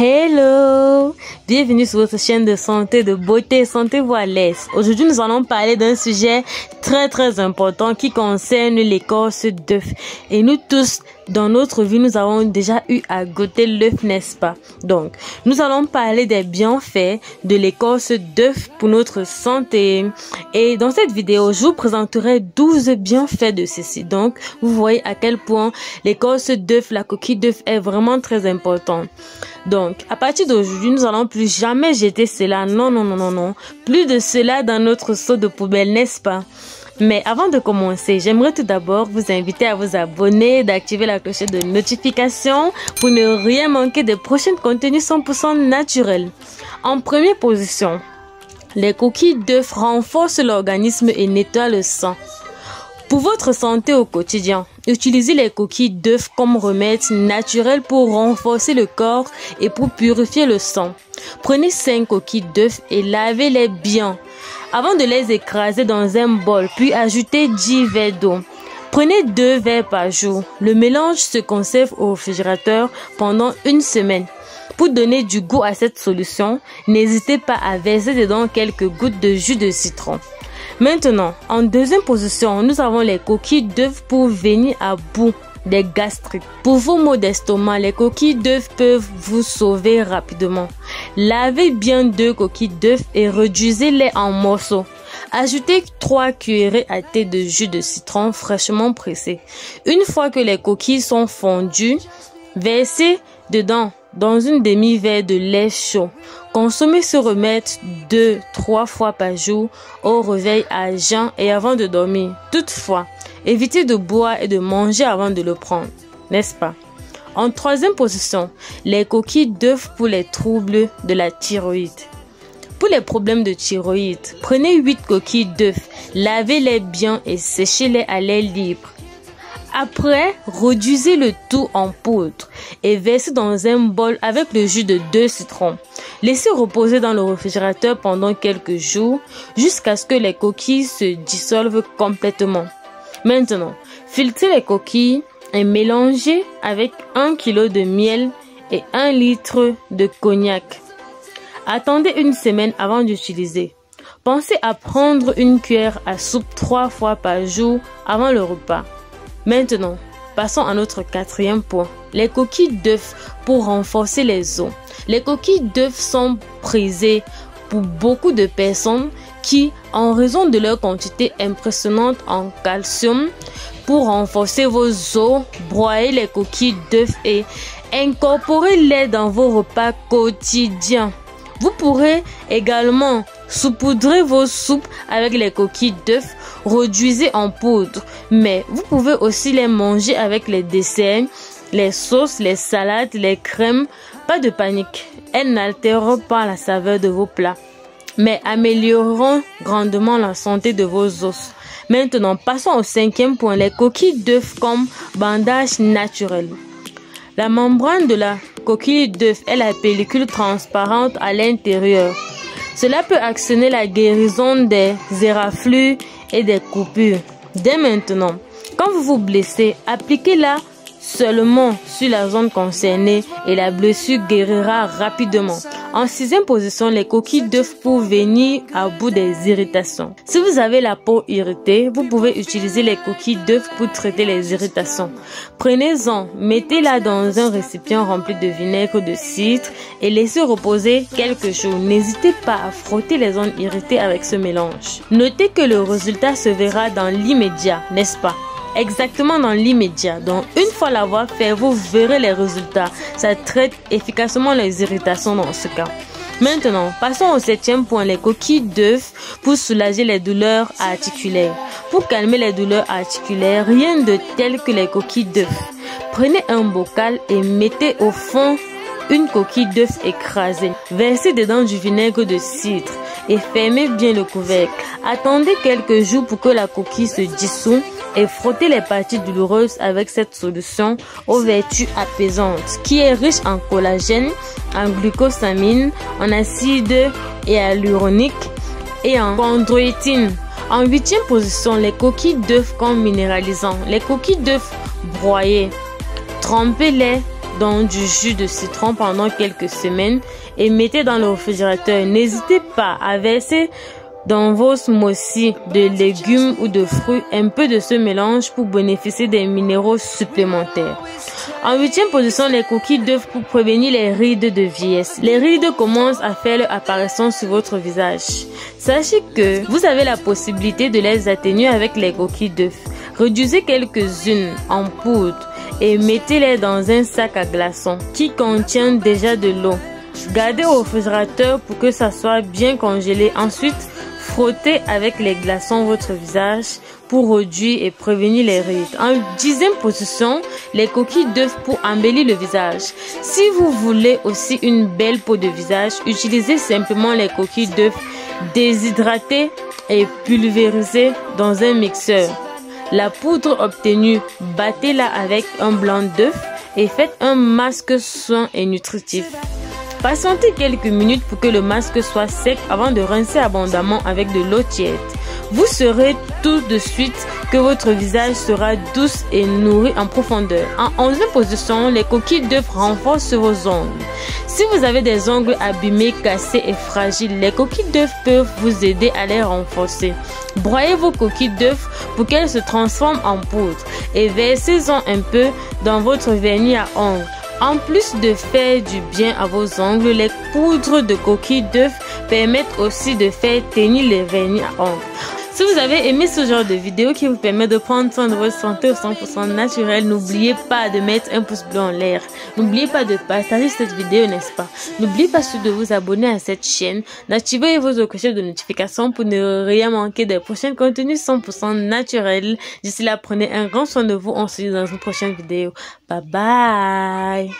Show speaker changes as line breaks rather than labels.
Hello! Bienvenue sur votre chaîne de santé, de beauté, sentez-vous à l'aise. Aujourd'hui, nous allons parler d'un sujet très important qui concerne l'écorce d'œuf. Et nous tous, dans notre vie, nous avons déjà eu à goûter l'œuf, n'est-ce pas? Donc, nous allons parler des bienfaits de l'écorce d'œuf pour notre santé. Et dans cette vidéo, je vous présenterai 12 bienfaits de ceci. Donc, vous voyez à quel point l'écorce d'œuf, la coquille d'œuf est vraiment très importante. Donc, à partir d'aujourd'hui, nous allons plus jamais jeter cela. Non. Plus de cela dans notre seau de poubelle, n'est-ce pas? Mais avant de commencer, j'aimerais tout d'abord vous inviter à vous abonner, d'activer la clochette de notification pour ne rien manquer des prochains contenus 100% naturels. En première position, les coquilles d'œufs renforcent l'organisme et nettoient le sang. Pour votre santé au quotidien, utilisez les coquilles d'œufs comme remède naturel pour renforcer le corps et pour purifier le sang. Prenez 5 coquilles d'œufs et lavez-les bien avant de les écraser dans un bol, puis ajoutez 10 verres d'eau. Prenez 2 verres par jour. Le mélange se conserve au réfrigérateur pendant une semaine. Pour donner du goût à cette solution, n'hésitez pas à verser dedans quelques gouttes de jus de citron. Maintenant, en deuxième position, nous avons les coquilles d'œufs pour venir à bout des gastrites. Pour vos maux d'estomac, les coquilles d'œufs peuvent vous sauver rapidement. Lavez bien 2 coquilles d'œufs et réduisez-les en morceaux. Ajoutez 3 cuillerées à thé de jus de citron fraîchement pressé. Une fois que les coquilles sont fondues, versez dedans dans une demi-verre de lait chaud. Consommez ce remède 2-3 fois par jour au réveil, à jeun et avant de dormir. Toutefois, évitez de boire et de manger avant de le prendre, n'est-ce pas? En troisième position, les coquilles d'œufs pour les troubles de la thyroïde. Pour les problèmes de thyroïde, prenez 8 coquilles d'œufs, lavez-les bien et séchez-les à l'air libre. Après, réduisez le tout en poudre et versez dans un bol avec le jus de 2 citrons. Laissez reposer dans le réfrigérateur pendant quelques jours jusqu'à ce que les coquilles se dissolvent complètement. Maintenant, filtrez les coquilles et mélangez avec 1 kg de miel et 1 litre de cognac. Attendez une semaine avant d'utiliser. Pensez à prendre une cuillère à soupe 3 fois par jour avant le repas. Maintenant, passons à notre quatrième point, les coquilles d'œufs pour renforcer les os. Les coquilles d'œufs sont prisées pour beaucoup de personnes qui, en raison de leur quantité impressionnante en calcium, pour renforcer vos os, broyez les coquilles d'œufs et incorporez-les dans vos repas quotidiens. Vous pourrez également saupoudrer vos soupes avec les coquilles d'œufs, réduisez en poudre, mais vous pouvez aussi les manger avec les desserts, les sauces, les salades, les crèmes. Pas de panique, elles n'altèrent pas la saveur de vos plats, mais amélioreront grandement la santé de vos os. Maintenant, passons au cinquième point, les coquilles d'œufs comme bandage naturel. La membrane de la coquille d'œuf est la pellicule transparente à l'intérieur. Cela peut actionner la guérison des éraflures et des coupures. Dès maintenant, quand vous vous blessez, appliquez-la seulement sur la zone concernée et la blessure guérira rapidement. En sixième position, les coquilles d'œufs pour venir à bout des irritations. Si vous avez la peau irritée, vous pouvez utiliser les coquilles d'œufs pour traiter les irritations. Prenez-en, mettez-la dans un récipient rempli de vinaigre de cidre et laissez reposer quelques jours. N'hésitez pas à frotter les zones irritées avec ce mélange. Notez que le résultat se verra dans l'immédiat, n'est-ce pas? Exactement dans l'immédiat. Donc, une fois l'avoir fait, vous verrez les résultats. Ça traite efficacement les irritations dans ce cas. Maintenant, passons au septième point, les coquilles d'œufs pour soulager les douleurs articulaires. Pour calmer les douleurs articulaires, rien de tel que les coquilles d'œufs. Prenez un bocal et mettez au fond une coquille d'œuf écrasée. Versez dedans du vinaigre de cidre et fermez bien le couvercle. Attendez quelques jours pour que la coquille se dissout et frottez les parties douloureuses avec cette solution aux vertus apaisantes qui est riche en collagène, en glucosamine, en acide hyaluronique et en chondroïtine. En huitième position, les coquilles d'œufs comme minéralisants. Les coquilles d'œufs broyées, trempez-les dans du jus de citron pendant quelques semaines et mettez dans le réfrigérateur. N'hésitez pas à verser dans vos smoothies de légumes ou de fruits un peu de ce mélange pour bénéficier des minéraux supplémentaires. En 8e position, les coquilles d'œufs pour prévenir les rides de vieillesse. Les rides commencent à faire leur apparition sur votre visage. Sachez que vous avez la possibilité de les atténuer avec les coquilles d'œufs. Réduisez quelques-unes en poudre et mettez-les dans un sac à glaçons qui contient déjà de l'eau. Gardez au réfrigérateur pour que ça soit bien congelé. Ensuite, frottez avec les glaçons votre visage pour réduire et prévenir les rides. En 10e position, les coquilles d'œufs pour embellir le visage. Si vous voulez aussi une belle peau de visage, utilisez simplement les coquilles d'œufs déshydratées et pulvérisées dans un mixeur. La poudre obtenue, battez-la avec un blanc d'œuf et faites un masque sain et nutritif. Patientez quelques minutes pour que le masque soit sec avant de rincer abondamment avec de l'eau tiède. Vous saurez tout de suite que votre visage sera douce et nourri en profondeur. En 11e position, les coquilles d'œufs renforcent vos ongles. Si vous avez des ongles abîmés, cassés et fragiles, les coquilles d'œufs peuvent vous aider à les renforcer. Broyez vos coquilles d'œufs pour qu'elles se transforment en poudre et versez-en un peu dans votre vernis à ongles. En plus de faire du bien à vos ongles, les poudres de coquilles d'œufs permettent aussi de faire tenir les vernis à ongles. Si vous avez aimé ce genre de vidéo qui vous permet de prendre soin de votre santé au 100% naturel, n'oubliez pas de mettre un pouce bleu en l'air. N'oubliez pas de partager cette vidéo, n'est-ce pas? N'oubliez pas surtout de vous abonner à cette chaîne, d'activer vos cloches de notification pour ne rien manquer des prochains contenus 100% naturels. D'ici là, prenez un grand soin de vous. On se dit dans une prochaine vidéo. Bye bye!